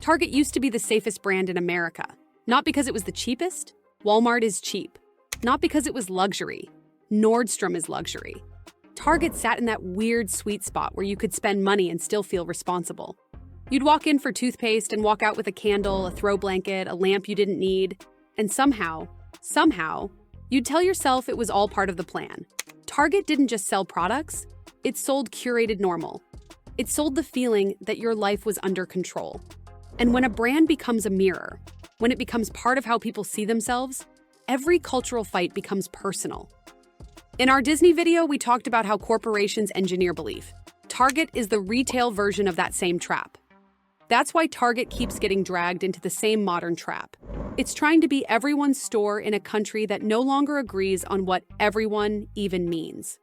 Target used to be the safest brand in America. Not because it was the cheapest. Walmart is cheap. Not because it was luxury. Nordstrom is luxury. Target sat in that weird sweet spot where you could spend money and still feel responsible. You'd walk in for toothpaste and walk out with a candle, a throw blanket, a lamp you didn't need, and somehow, you'd tell yourself it was all part of the plan. Target didn't just sell products, it sold curated normal. It sold the feeling that your life was under control. And when a brand becomes a mirror, when it becomes part of how people see themselves, every cultural fight becomes personal. In our Disney video, we talked about how corporations engineer belief. Target is the retail version of that same trap. That's why Target keeps getting dragged into the same modern trap. It's trying to be everyone's store in a country that no longer agrees on what everyone even means.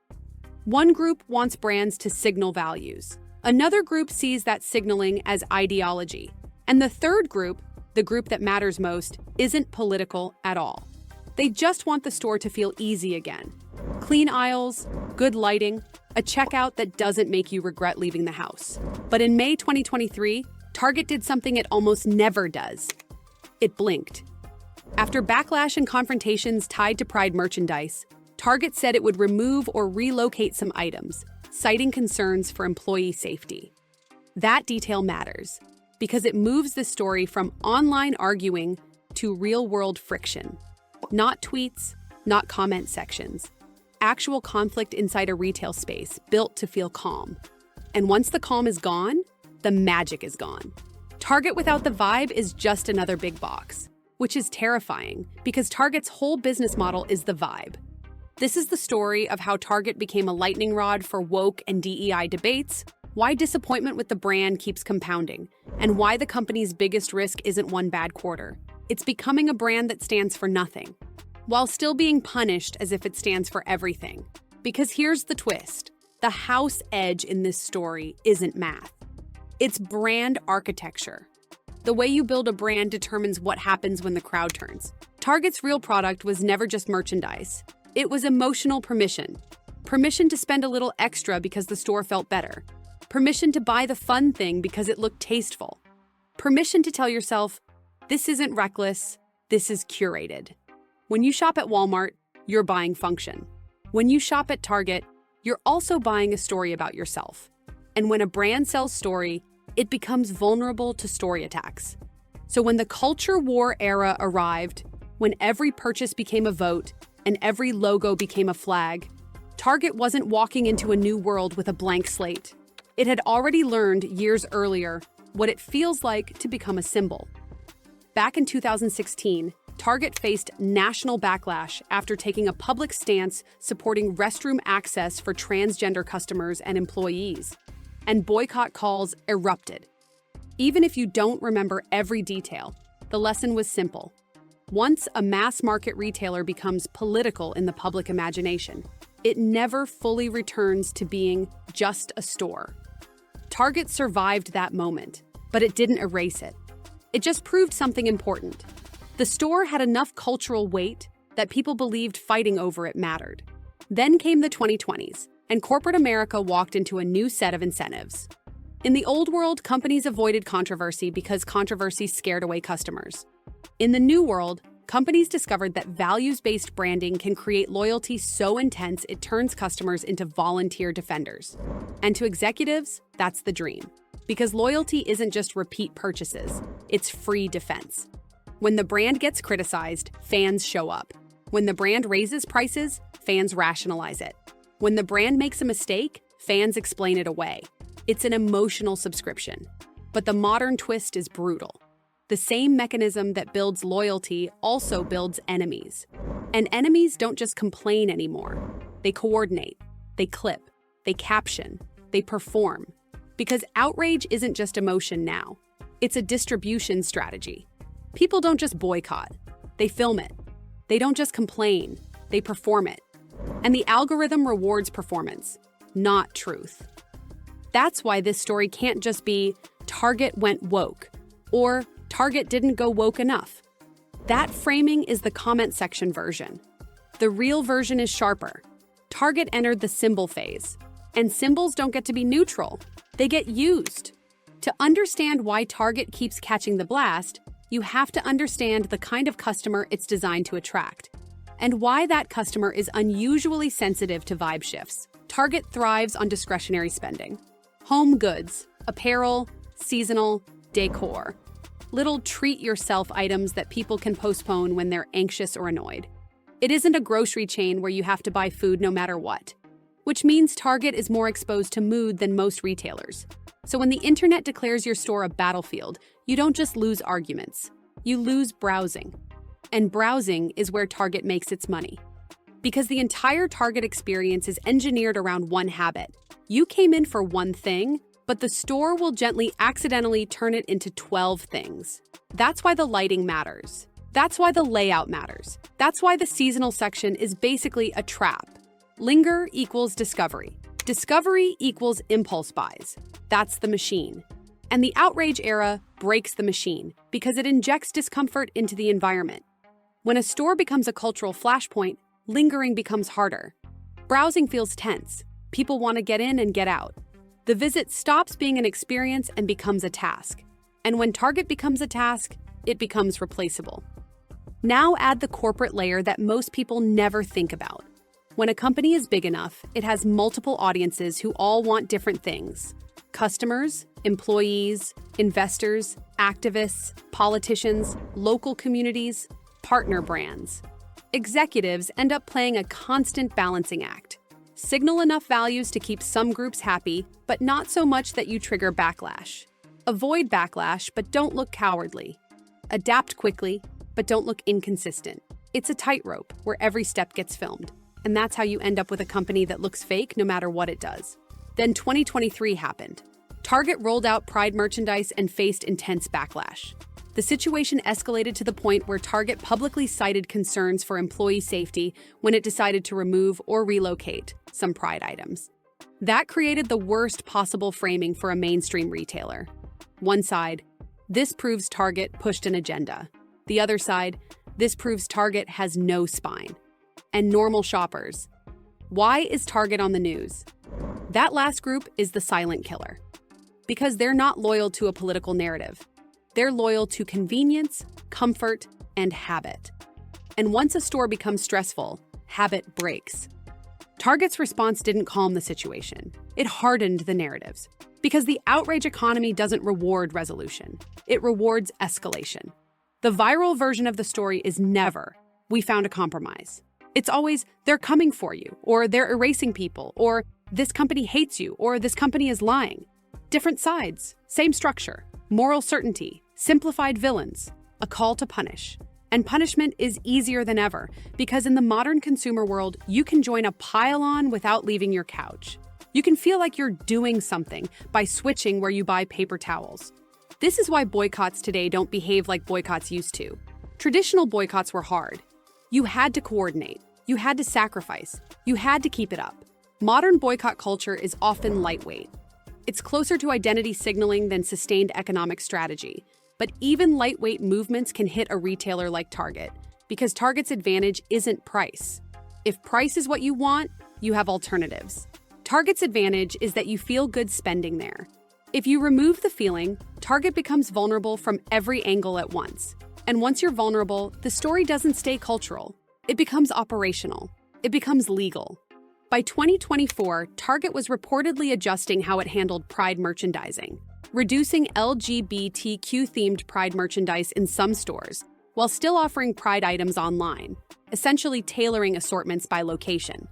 One group wants brands to signal values. Another group sees that signaling as ideology. And the third group, the group that matters most, isn't political at all. They just want the store to feel easy again. Clean aisles, good lighting, a checkout that doesn't make you regret leaving the house. But in May 2023, Target did something it almost never does. It blinked. After backlash and confrontations tied to Pride merchandise, Target said it would remove or relocate some items, citing concerns for employee safety. That detail matters because it moves the story from online arguing to real-world friction. Not tweets, not comment sections. Actual conflict inside a retail space built to feel calm. And once the calm is gone, the magic is gone. Target without the vibe is just another big box, which is terrifying because Target's whole business model is the vibe. This is the story of how Target became a lightning rod for woke and DEI debates, why disappointment with the brand keeps compounding, and why the company's biggest risk isn't one bad quarter. It's becoming a brand that stands for nothing, while still being punished as if it stands for everything. Because here's the twist. The house edge in this story isn't math. It's brand architecture. The way you build a brand determines what happens when the crowd turns. Target's real product was never just merchandise. It was emotional permission. Permission to spend a little extra because the store felt better. Permission to buy the fun thing because it looked tasteful. Permission to tell yourself, this isn't reckless, this is curated. When you shop at Walmart, you're buying function. When you shop at Target, you're also buying a story about yourself. And when a brand sells story, it becomes vulnerable to story attacks. So when the culture war era arrived, when every purchase became a vote and every logo became a flag, Target wasn't walking into a new world with a blank slate. It had already learned years earlier what it feels like to become a symbol. Back in 2016, Target faced national backlash after taking a public stance supporting restroom access for transgender customers and employees. And boycott calls erupted. Even if you don't remember every detail, the lesson was simple. Once a mass market retailer becomes political in the public imagination, it never fully returns to being just a store. Target survived that moment, but it didn't erase it. It just proved something important. The store had enough cultural weight that people believed fighting over it mattered. Then came the 2020s, and corporate America walked into a new set of incentives. In the old world, companies avoided controversy because controversy scared away customers. In the new world, companies discovered that values-based branding can create loyalty so intense it turns customers into volunteer defenders. And to executives, that's the dream. Because loyalty isn't just repeat purchases, it's free defense. When the brand gets criticized, fans show up. When the brand raises prices, fans rationalize it. When the brand makes a mistake, fans explain it away. It's an emotional subscription. But the modern twist is brutal. The same mechanism that builds loyalty also builds enemies. And enemies don't just complain anymore. They coordinate, they clip, they caption, they perform. Because outrage isn't just emotion now. It's a distribution strategy. People don't just boycott, they film it. They don't just complain, they perform it. And the algorithm rewards performance, not truth. That's why this story can't just be Target went woke or Target didn't go woke enough. That framing is the comment section version. The real version is sharper. Target entered the symbol phase, and symbols don't get to be neutral. They get used. To understand why Target keeps catching the blast, you have to understand the kind of customer it's designed to attract, and why that customer is unusually sensitive to vibe shifts. Target thrives on discretionary spending. Home goods, apparel, seasonal, decor. Little treat-yourself items that people can postpone when they're anxious or annoyed. It isn't a grocery chain where you have to buy food no matter what, which means Target is more exposed to mood than most retailers. So when the internet declares your store a battlefield, you don't just lose arguments, you lose browsing. And browsing is where Target makes its money. Because the entire Target experience is engineered around one habit. You came in for one thing, but the store will gently accidentally turn it into 12 things. That's why the lighting matters. That's why the layout matters. That's why the seasonal section is basically a trap. Linger equals discovery. Discovery equals impulse buys. That's the machine. And the outrage era breaks the machine because it injects discomfort into the environment. When a store becomes a cultural flashpoint, lingering becomes harder. Browsing feels tense. People want to get in and get out. The visit stops being an experience and becomes a task. And when Target becomes a task, it becomes replaceable. Now add the corporate layer that most people never think about. When a company is big enough, it has multiple audiences who all want different things. Customers, employees, investors, activists, politicians, local communities, partner brands. Executives end up playing a constant balancing act. Signal enough values to keep some groups happy, but not so much that you trigger backlash. Avoid backlash, but don't look cowardly. Adapt quickly, but don't look inconsistent. It's a tightrope where every step gets filmed, and that's how you end up with a company that looks fake no matter what it does. Then 2023 happened. Target rolled out Pride merchandise and faced intense backlash. The situation escalated to the point where Target publicly cited concerns for employee safety when it decided to remove or relocate some Pride items. That created the worst possible framing for a mainstream retailer. One side, this proves Target pushed an agenda. The other side, this proves Target has no spine. And normal shoppers. Why is Target on the news? That last group is the silent killer. Because they're not loyal to a political narrative. They're loyal to convenience, comfort, and habit. And once a store becomes stressful, habit breaks. Target's response didn't calm the situation. It hardened the narratives. Because the outrage economy doesn't reward resolution. It rewards escalation. The viral version of the story is never, "We found a compromise." It's always, "They're coming for you," or "They're erasing people," or "This company hates you," or "This company is lying." Different sides, same structure, moral certainty, simplified villains, a call to punish. And punishment is easier than ever, because in the modern consumer world, you can join a pile-on without leaving your couch. You can feel like you're doing something by switching where you buy paper towels. This is why boycotts today don't behave like boycotts used to. Traditional boycotts were hard. You had to coordinate, you had to sacrifice, you had to keep it up. Modern boycott culture is often lightweight. It's closer to identity signaling than sustained economic strategy. But even lightweight movements can hit a retailer like Target, because Target's advantage isn't price. If price is what you want, you have alternatives. Target's advantage is that you feel good spending there. If you remove the feeling, Target becomes vulnerable from every angle at once. And once you're vulnerable, the story doesn't stay cultural. It becomes operational. It becomes legal. By 2024, Target was reportedly adjusting how it handled Pride merchandising, reducing LGBTQ-themed Pride merchandise in some stores, while still offering Pride items online, essentially tailoring assortments by location.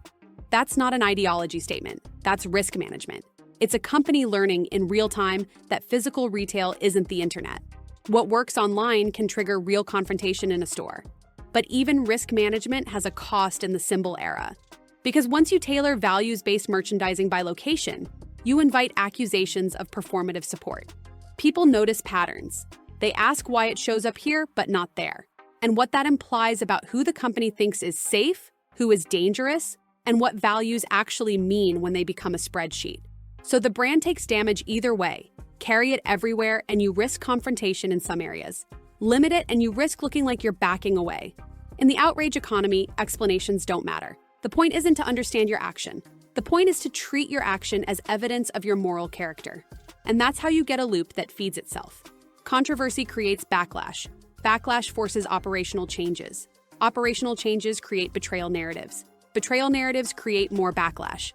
That's not an ideology statement, that's risk management. It's a company learning in real time that physical retail isn't the internet. What works online can trigger real confrontation in a store. But even risk management has a cost in the symbol era. Because once you tailor values-based merchandising by location, you invite accusations of performative support. People notice patterns. They ask why it shows up here but not there, and what that implies about who the company thinks is safe, who is dangerous, and what values actually mean when they become a spreadsheet. So the brand takes damage either way. Carry it everywhere and you risk confrontation in some areas. Limit it and you risk looking like you're backing away. In the outrage economy, explanations don't matter. The point isn't to understand your action. The point is to treat your action as evidence of your moral character. And that's how you get a loop that feeds itself. Controversy creates backlash. Backlash forces operational changes. Operational changes create betrayal narratives. Betrayal narratives create more backlash.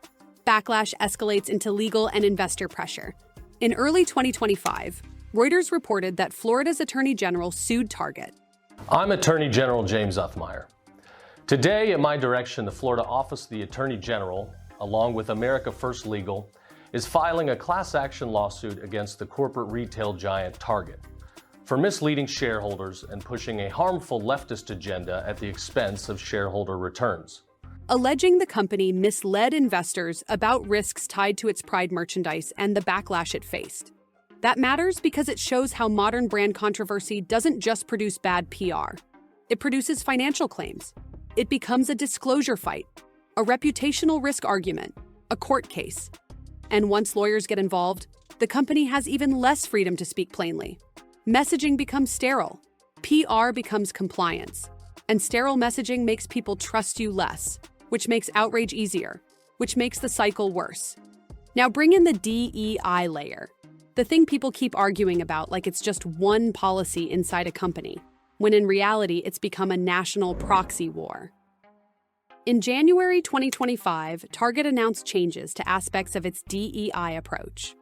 Backlash escalates into legal and investor pressure. In early 2025, Reuters reported that Florida's Attorney General sued Target. I'm Attorney General James Uthmeyer. Today, at my direction, the Florida Office of the Attorney General, along with America First Legal, is filing a class action lawsuit against the corporate retail giant Target for misleading shareholders and pushing a harmful leftist agenda at the expense of shareholder returns. Alleging the company misled investors about risks tied to its Pride merchandise and the backlash it faced. That matters because it shows how modern brand controversy doesn't just produce bad PR. It produces financial claims. It becomes a disclosure fight, a reputational risk argument, a court case. And once lawyers get involved, the company has even less freedom to speak plainly. Messaging becomes sterile. PR becomes compliance. And sterile messaging makes people trust you less, which makes outrage easier, which makes the cycle worse. Now bring in the DEI layer, the thing people keep arguing about like it's just one policy inside a company, when in reality it's become a national proxy war. In January 2025, Target announced changes to aspects of its DEI approach.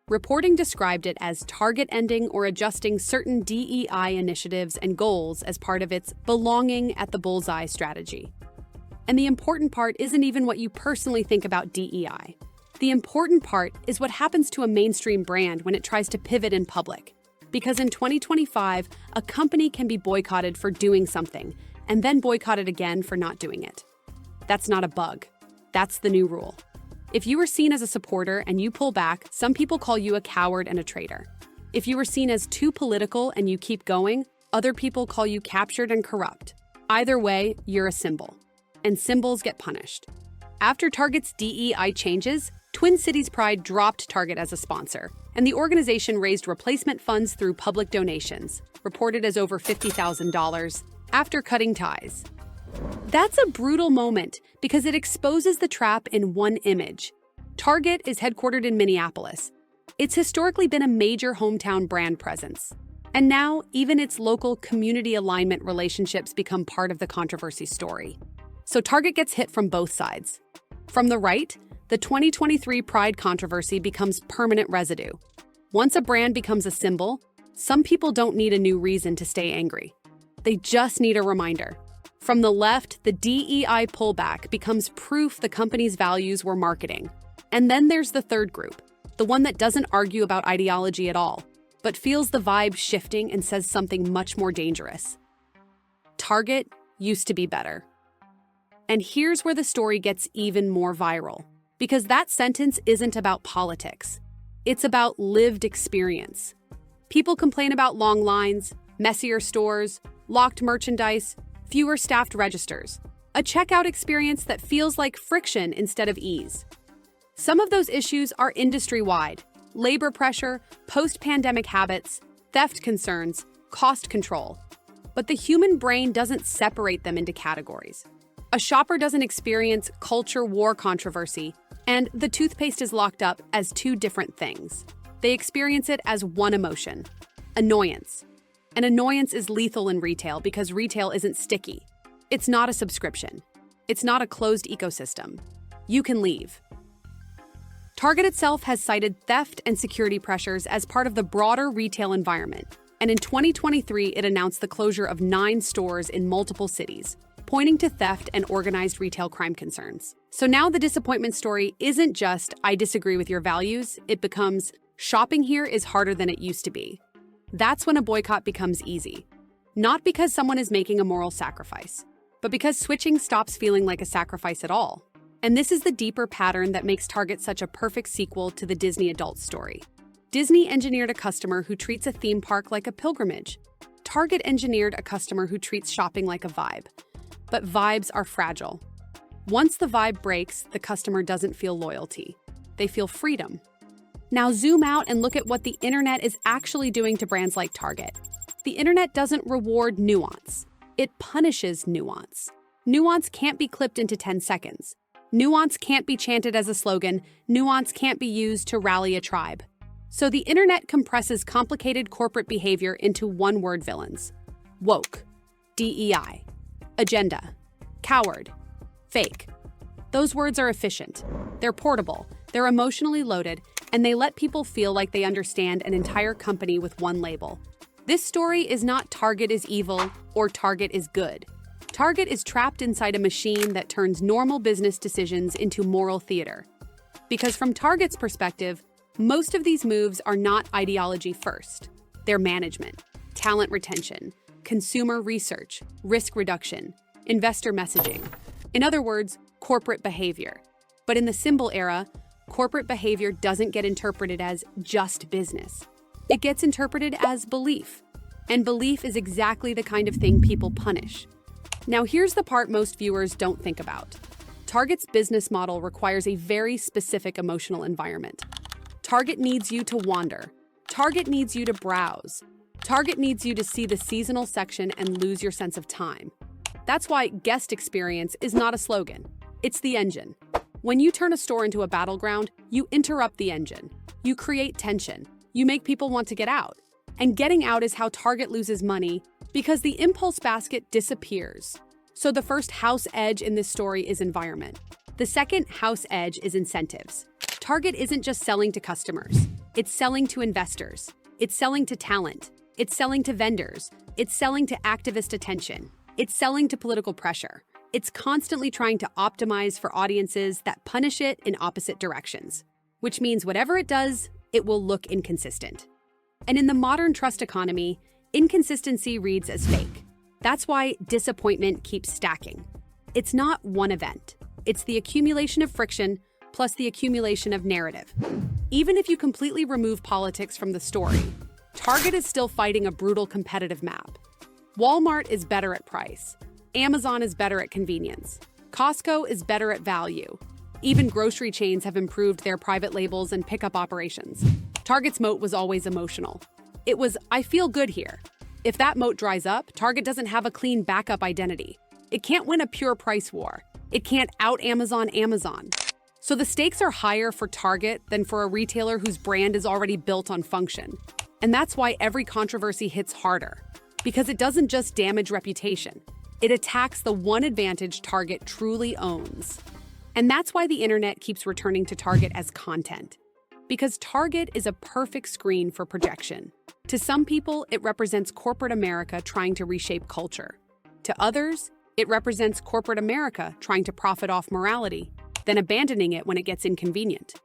Reporting described it as Target ending or adjusting certain DEI initiatives and goals as part of its belonging at the bullseye strategy. And the important part isn't even what you personally think about DEI. The important part is what happens to a mainstream brand when it tries to pivot in public. Because in 2025, a company can be boycotted for doing something, and then boycotted again for not doing it. That's not a bug. That's the new rule. If you are seen as a supporter and you pull back, some people call you a coward and a traitor. If you are seen as too political and you keep going, other people call you captured and corrupt. Either way, you're a symbol. And symbols get punished. After Target's DEI changes, Twin Cities Pride dropped Target as a sponsor, and the organization raised replacement funds through public donations, reported as over $50,000, after cutting ties. That's a brutal moment because it exposes the trap in one image. Target is headquartered in Minneapolis. It's historically been a major hometown brand presence. And now, even its local community alignment relationships become part of the controversy story. So Target gets hit from both sides. From the right, the 2023 Pride controversy becomes permanent residue. Once a brand becomes a symbol, some people don't need a new reason to stay angry. They just need a reminder. From the left, the DEI pullback becomes proof the company's values were marketing. And then there's the third group, the one that doesn't argue about ideology at all, but feels the vibe shifting and says something much more dangerous. Target used to be better. And here's where the story gets even more viral, because that sentence isn't about politics. It's about lived experience. People complain about long lines, messier stores, locked merchandise, fewer staffed registers, a checkout experience that feels like friction instead of ease. Some of those issues are industry-wide: labor pressure, post-pandemic habits, theft concerns, cost control. But the human brain doesn't separate them into categories. A shopper doesn't experience culture war controversy, and the toothpaste is locked up as two different things. They experience it as one emotion: annoyance. And annoyance is lethal in retail because retail isn't sticky. It's not a subscription. It's not a closed ecosystem. You can leave. Target itself has cited theft and security pressures as part of the broader retail environment. And in 2023, it announced the closure of 9 stores in multiple cities, pointing to theft and organized retail crime concerns. So now the disappointment story isn't just, I disagree with your values, it becomes, shopping here is harder than it used to be. That's when a boycott becomes easy. Not because someone is making a moral sacrifice, but because switching stops feeling like a sacrifice at all. And this is the deeper pattern that makes Target such a perfect sequel to the Disney adult story. Disney engineered a customer who treats a theme park like a pilgrimage. Target engineered a customer who treats shopping like a vibe. But vibes are fragile. Once the vibe breaks, the customer doesn't feel loyalty. They feel freedom. Now zoom out and look at what the internet is actually doing to brands like Target. The internet doesn't reward nuance. It punishes nuance. Nuance can't be clipped into 10 seconds. Nuance can't be chanted as a slogan. Nuance can't be used to rally a tribe. So the internet compresses complicated corporate behavior into one-word villains. Woke, DEI, agenda, coward, fake. Those words are efficient. They're portable, they're emotionally loaded, and they let people feel like they understand an entire company with one label. This story is not Target is evil or Target is good. Target is trapped inside a machine that turns normal business decisions into moral theater. Because from Target's perspective, most of these moves are not ideology first. They're management, talent retention, consumer research, risk reduction, investor messaging. In other words, corporate behavior. But in the symbol era, corporate behavior doesn't get interpreted as just business. It gets interpreted as belief. And belief is exactly the kind of thing people punish. Now here's the part most viewers don't think about. Target's business model requires a very specific emotional environment. Target needs you to wander. Target needs you to browse. Target needs you to see the seasonal section and lose your sense of time. That's why guest experience is not a slogan. It's the engine. When you turn a store into a battleground, you interrupt the engine. You create tension. You make people want to get out. And getting out is how Target loses money because the impulse basket disappears. So the first house edge in this story is environment. The second house edge is incentives. Target isn't just selling to customers. It's selling to investors. It's selling to talent. It's selling to vendors. It's selling to activist attention. It's selling to political pressure. It's constantly trying to optimize for audiences that punish it in opposite directions, which means whatever it does, it will look inconsistent. And in the modern trust economy, inconsistency reads as fake. That's why disappointment keeps stacking. It's not one event. It's the accumulation of friction plus the accumulation of narrative. Even if you completely remove politics from the story, Target is still fighting a brutal competitive map. Walmart is better at price. Amazon is better at convenience. Costco is better at value. Even grocery chains have improved their private labels and pickup operations. Target's moat was always emotional. It was, I feel good here. If that moat dries up, Target doesn't have a clean backup identity. It can't win a pure price war. It can't out-Amazon Amazon. So the stakes are higher for Target than for a retailer whose brand is already built on function. And that's why every controversy hits harder. Because it doesn't just damage reputation. It attacks the one advantage Target truly owns. And that's why the internet keeps returning to Target as content. Because Target is a perfect screen for projection. To some people, it represents corporate America trying to reshape culture. To others, it represents corporate America trying to profit off morality, then abandoning it when it gets inconvenient.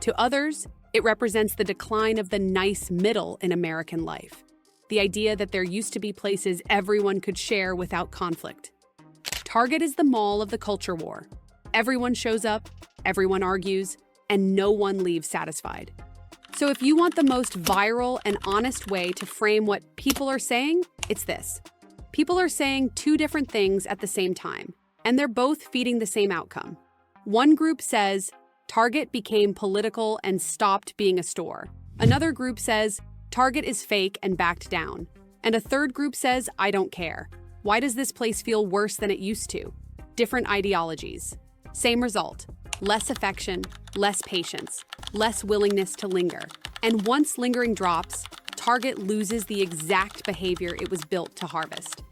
To others, it represents the decline of the nice middle in American life. The idea that there used to be places everyone could share without conflict. Target is the mall of the culture war. Everyone shows up, everyone argues, and no one leaves satisfied. So if you want the most viral and honest way to frame what people are saying, it's this. People are saying two different things at the same time, and they're both feeding the same outcome. One group says, Target became political and stopped being a store. Another group says, Target is fake and backed down. And a third group says, I don't care. Why does this place feel worse than it used to? Different ideologies. Same result. Less affection, less patience, less willingness to linger. And once lingering drops, Target loses the exact behavior it was built to harvest.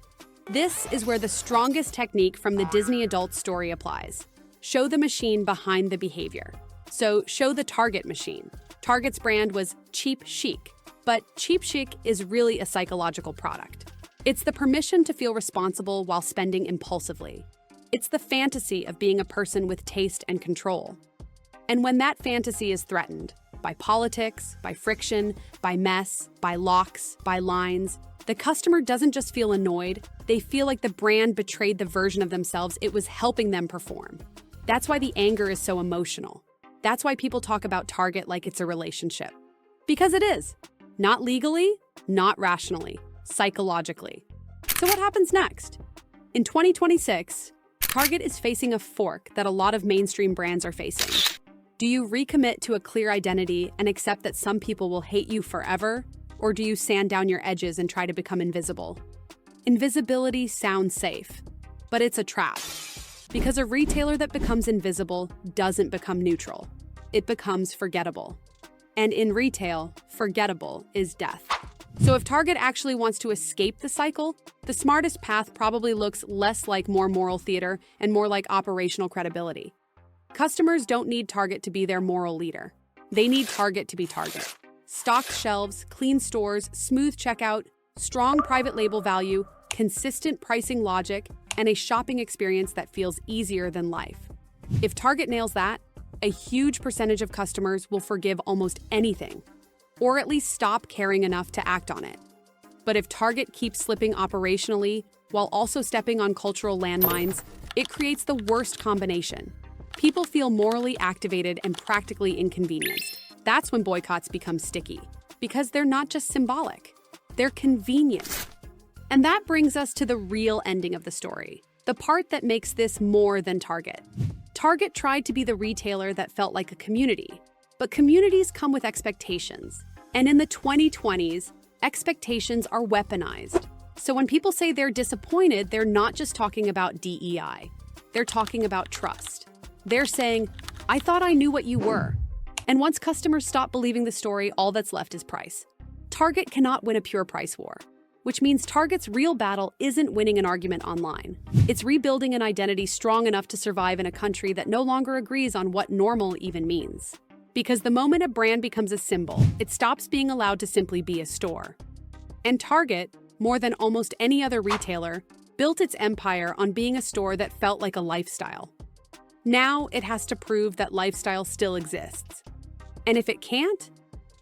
This is where the strongest technique from the Disney adult story applies. Show the machine behind the behavior. So show the Target machine. Target's brand was cheap chic, but cheap chic is really a psychological product. It's the permission to feel responsible while spending impulsively. It's the fantasy of being a person with taste and control. And when that fantasy is threatened, by politics, by friction, by mess, by locks, by lines, the customer doesn't just feel annoyed, they feel like the brand betrayed the version of themselves it was helping them perform. That's why the anger is so emotional. That's why people talk about Target like it's a relationship. Because it is. Not legally, not rationally, psychologically. So what happens next? In 2026, Target is facing a fork that a lot of mainstream brands are facing. Do you recommit to a clear identity and accept that some people will hate you forever? Or do you sand down your edges and try to become invisible? Invisibility sounds safe, but it's a trap. Because a retailer that becomes invisible doesn't become neutral. It becomes forgettable. And in retail, forgettable is death. So if Target actually wants to escape the cycle, the smartest path probably looks less like more moral theater and more like operational credibility. Customers don't need Target to be their moral leader. They need Target to be Target. Stocked shelves, clean stores, smooth checkout, strong private label value, consistent pricing logic, and a shopping experience that feels easier than life. If Target nails that, a huge percentage of customers will forgive almost anything, or at least stop caring enough to act on it. But if Target keeps slipping operationally while also stepping on cultural landmines, it creates the worst combination. People feel morally activated and practically inconvenienced. That's when boycotts become sticky, because they're not just symbolic, they're convenient. And that brings us to the real ending of the story, the part that makes this more than Target. Target tried to be the retailer that felt like a community, but communities come with expectations. And in the 2020s, expectations are weaponized. So when people say they're disappointed, they're not just talking about DEI. They're talking about trust. They're saying, I thought I knew what you were. And once customers stop believing the story, all that's left is price. Target cannot win a pure price war, which means Target's real battle isn't winning an argument online. It's rebuilding an identity strong enough to survive in a country that no longer agrees on what normal even means. Because the moment a brand becomes a symbol, it stops being allowed to simply be a store. And Target, more than almost any other retailer, built its empire on being a store that felt like a lifestyle. Now it has to prove that lifestyle still exists. And if it can't,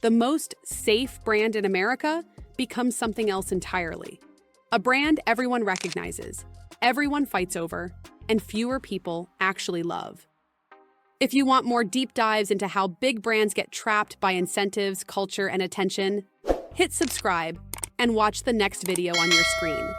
the most safe brand in America becomes something else entirely. A brand everyone recognizes, everyone fights over, and fewer people actually love. If you want more deep dives into how big brands get trapped by incentives, culture, and attention, hit subscribe and watch the next video on your screen.